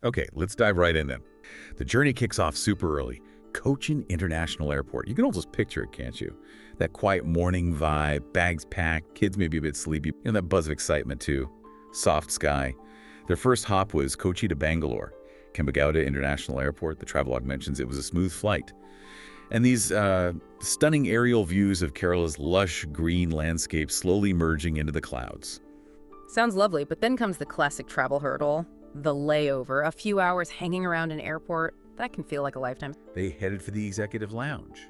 Okay, let's dive right in then. The journey kicks off super early. Cochin International Airport. You can almost picture it, can't you? That quiet morning vibe, bags packed, kids maybe a bit sleepy, that buzz of excitement too. Soft sky. Their first hop was Kochi to Bangalore. Kembagowda International Airport, the travelogue mentions it was a smooth flight. And these stunning aerial views of Kerala's lush green landscape slowly merging into the clouds. Sounds lovely, but then comes the classic travel hurdle, the layover, a few hours hanging around an airport. That can feel like a lifetime. They headed for the executive lounge,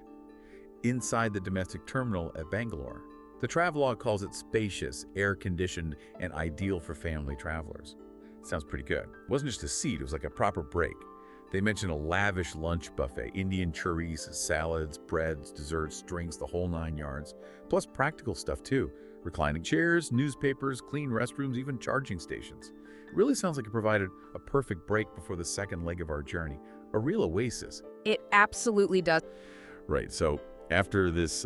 inside the domestic terminal at Bangalore. The travelogue calls it spacious, air-conditioned, and ideal for family travelers. Sounds pretty good. It wasn't just a seat, it was like a proper break. They mentioned a lavish lunch buffet, Indian curries, salads, breads, desserts, drinks, the whole 9 yards, plus practical stuff too. Reclining chairs, newspapers, clean restrooms, even charging stations. It really sounds like it provided a perfect break before the second leg of our journey, a real oasis. It absolutely does. Right, so after this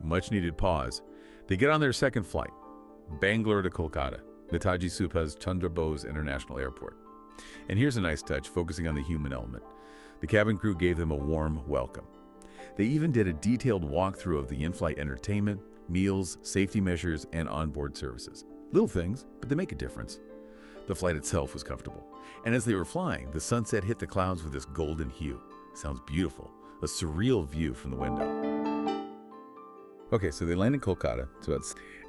much-needed pause, they get on their second flight, Bangalore to Kolkata, Netaji Subhas Chandra Bose International Airport. And here's a nice touch, focusing on the human element. The cabin crew gave them a warm welcome. They even did a detailed walkthrough of the in-flight entertainment, meals, safety measures, and onboard services. Little things, but they make a difference. The flight itself was comfortable. And as they were flying, the sunset hit the clouds with this golden hue. Sounds beautiful. A surreal view from the window. Okay, so they land in Kolkata,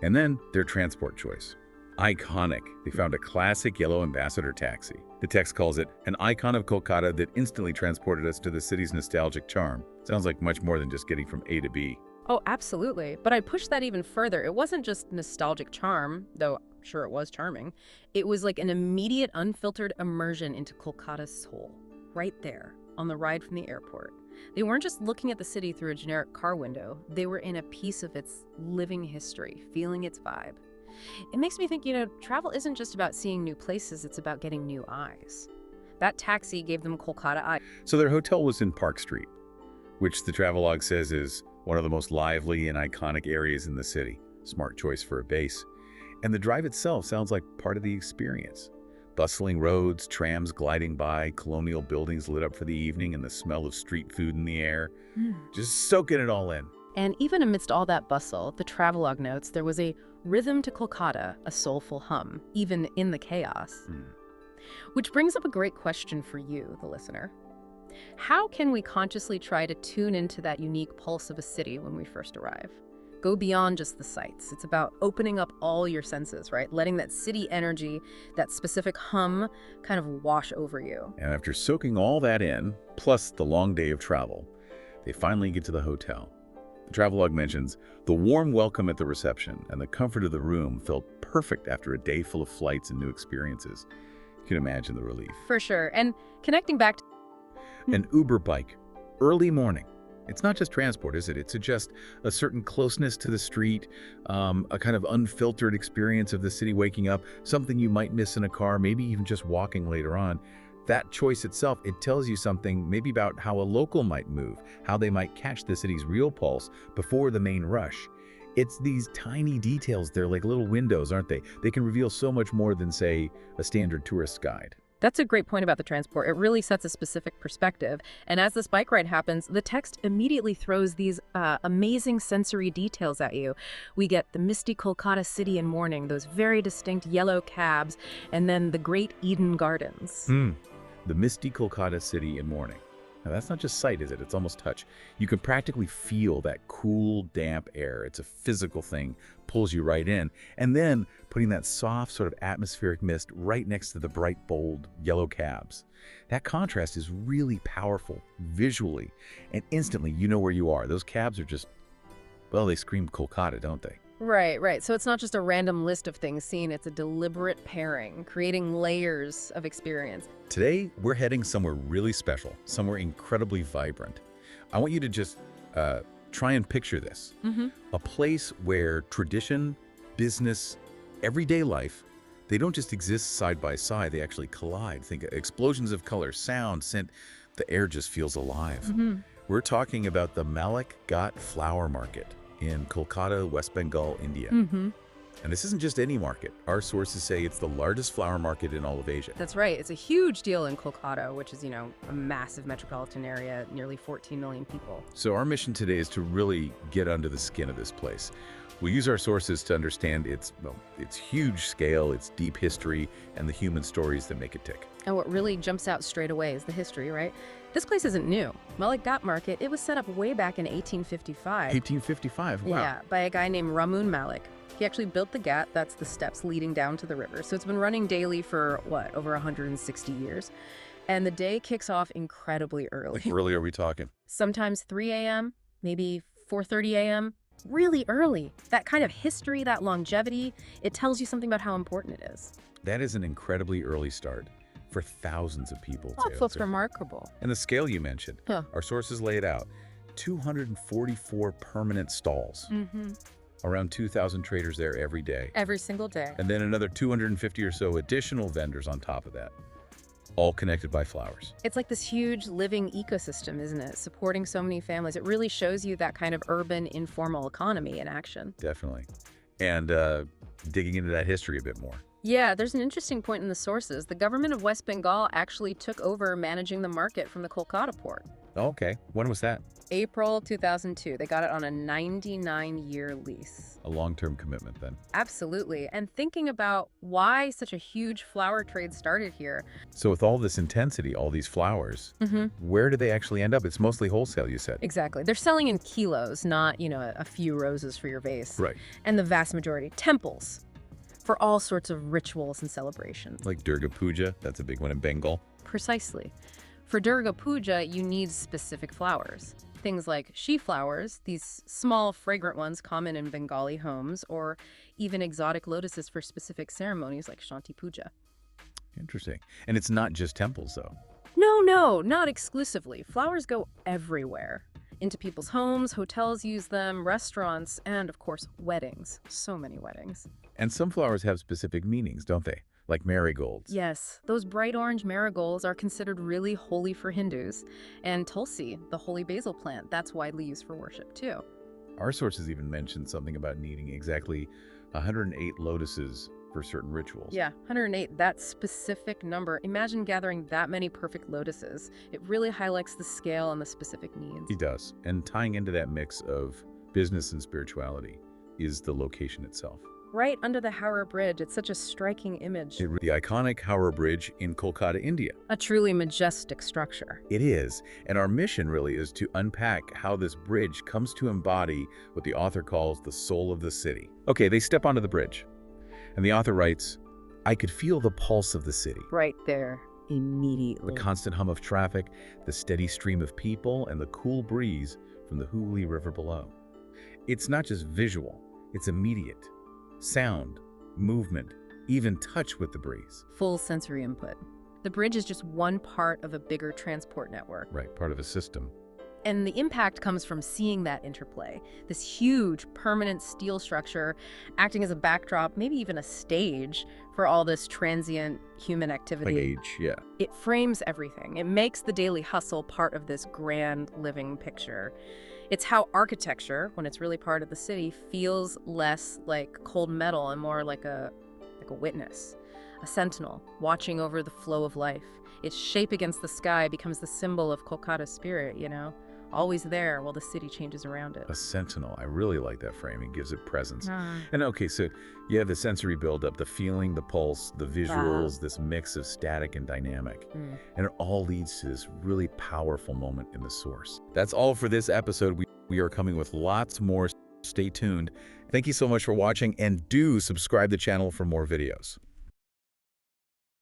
and then their transport choice. Iconic. They found a classic yellow ambassador taxi. The text calls it an icon of Kolkata that instantly transported us to the city's nostalgic charm. Sounds like much more than just getting from A to B. Oh, absolutely. But I'd push that even further. It wasn't just nostalgic charm, though I'm sure it was charming. It was like an immediate, unfiltered immersion into Kolkata's soul, right there, on the ride from the airport. They weren't just looking at the city through a generic car window. They were in a piece of its living history, feeling its vibe. It makes me think, travel isn't just about seeing new places, it's about getting new eyes. That taxi gave them Kolkata eyes. So their hotel was in Park Street, which the travelogue says is one of the most lively and iconic areas in the city. Smart choice for a base. And the drive itself sounds like part of the experience. Bustling roads, trams gliding by, colonial buildings lit up for the evening, and the smell of street food in the air. Just soaking it all in. And even amidst all that bustle, the travelogue notes there was a rhythm to Kolkata, a soulful hum, even in the chaos. Which brings up a great question for you, the listener. How can we consciously try to tune into that unique pulse of a city when we first arrive? Go beyond just the sights. It's about opening up all your senses, right? Letting that city energy, that specific hum, kind of wash over you. And after soaking all that in, plus the long day of travel, they finally get to the hotel. The travelogue mentions the warm welcome at the reception and the comfort of the room felt perfect after a day full of flights and new experiences. You can imagine the relief. For sure. And connecting back to An Uber bike, early morning. It's not just transport, is it? It's just a certain closeness to the street, a kind of unfiltered experience of the city waking up, something you might miss in a car, maybe even just walking later on. That choice itself, it tells you something maybe about how a local might move, how they might catch the city's real pulse before the main rush. It's these tiny details. They're like little windows, aren't they? They can reveal so much more than, say, a standard tourist guide. That's a great point about the transport. It really sets a specific perspective. And as this bike ride happens, the text immediately throws these amazing sensory details at you. We get the misty Kolkata city in morning, those very distinct yellow cabs, and then the great Eden Gardens. The misty Kolkata city in morning. Now that's not just sight, is it? It's almost touch. You can practically feel that cool, damp air. It's a physical thing, pulls you right in. And then putting that soft sort of atmospheric mist right next to the bright, bold yellow cabs. That contrast is really powerful visually, and instantly you know where you are. Those cabs are just, well, they scream Kolkata, don't they? Right. So it's not just a random list of things seen, it's a deliberate pairing, creating layers of experience. Today, we're heading somewhere really special, somewhere incredibly vibrant. I want you to just try and picture this. A place where tradition, business, everyday life, they don't just exist side by side, they actually collide. Think explosions of color, sound, scent, the air just feels alive. We're talking about the Malik Ghat Flower Market in Kolkata, West Bengal, India. And this isn't just any market. Our sources say it's the largest flower market in all of Asia. That's right. It's a huge deal in Kolkata, which is, a massive metropolitan area, nearly 14 million people. So our mission today is to really get under the skin of this place. We use our sources to understand its huge scale, its deep history, and the human stories that make it tick. And what really jumps out straight away is the history, right? This place isn't new. Malik Ghat Market, it was set up way back in 1855. 1855, wow. Yeah, by a guy named Ramun Malik. He actually built the Ghat, that's the steps leading down to the river. So it's been running daily for, over 160 years. And the day kicks off incredibly early. Like early are we talking? Sometimes 3 a.m., maybe 4:30 a.m., really early. That kind of history, that longevity, it tells you something about how important it is. That is an incredibly early start for thousands of people, too. That's remarkable. And the scale you mentioned, Huh. our sources lay it out. 244 permanent stalls. Mm-hmm. Around 2,000 traders there every day. Every single day. And then another 250 or so additional vendors on top of that, all connected by flowers. It's like this huge living ecosystem, isn't it? Supporting so many families. It really shows you that kind of urban, informal economy in action. Definitely. And digging into that history a bit more. Yeah, there's an interesting point in the sources. The government of West Bengal actually took over managing the market from the Kolkata port. Okay. When was that? April 2002. They got it on a 99-year lease. A long-term commitment then. Absolutely. And thinking about why such a huge flower trade started here. So with all this intensity, all these flowers, where do they actually end up? It's mostly wholesale, you said. Exactly. They're selling in kilos, not, a few roses for your vase. Right. And the vast majority, temples, for all sorts of rituals and celebrations. Like Durga Puja, that's a big one in Bengal. Precisely. For Durga Puja, you need specific flowers. Things like she flowers, these small, fragrant ones common in Bengali homes, or even exotic lotuses for specific ceremonies like Shanti Puja. Interesting. And it's not just temples, though. No, not exclusively. Flowers go everywhere. Into people's homes, hotels use them, restaurants, and of course, weddings. So many weddings. And some flowers have specific meanings, don't they? Like marigolds. Yes, those bright orange marigolds are considered really holy for Hindus. And tulsi, the holy basil plant, that's widely used for worship too. Our sources even mentioned something about needing exactly 108 lotuses for certain rituals. Yeah, 108, that specific number. Imagine gathering that many perfect lotuses. It really highlights the scale and the specific needs. It does. And tying into that mix of business and spirituality is the location itself. Right under the Howrah Bridge, it's such a striking image. The iconic Howrah Bridge in Kolkata, India. A truly majestic structure. It is. And our mission really is to unpack how this bridge comes to embody what the author calls the soul of the city. Okay, they step onto the bridge. And the author writes, I could feel the pulse of the city. Right there, immediately. The constant hum of traffic, the steady stream of people, and the cool breeze from the Hooghly River below. It's not just visual, it's immediate. Sound, movement, even touch with the breeze. Full sensory input. The bridge is just one part of a bigger transport network. Right, part of a system. And the impact comes from seeing that interplay. This huge, permanent steel structure acting as a backdrop, maybe even a stage for all this transient human activity. Like age, yeah. It frames everything. It makes the daily hustle part of this grand living picture. It's how architecture, when it's really part of the city, feels less like cold metal and more like a witness, a sentinel watching over the flow of life. Its shape against the sky becomes the symbol of Kolkata's spirit, always there while the city changes around it. A sentinel. I really like that framing. Gives it presence. And okay, so you have the sensory buildup, the feeling, the pulse, the visuals, this mix of static and dynamic. And it all leads to this really powerful moment in the source. That's all for this episode. We are coming with lots more. Stay tuned. Thank you so much for watching, and do subscribe to the channel for more videos.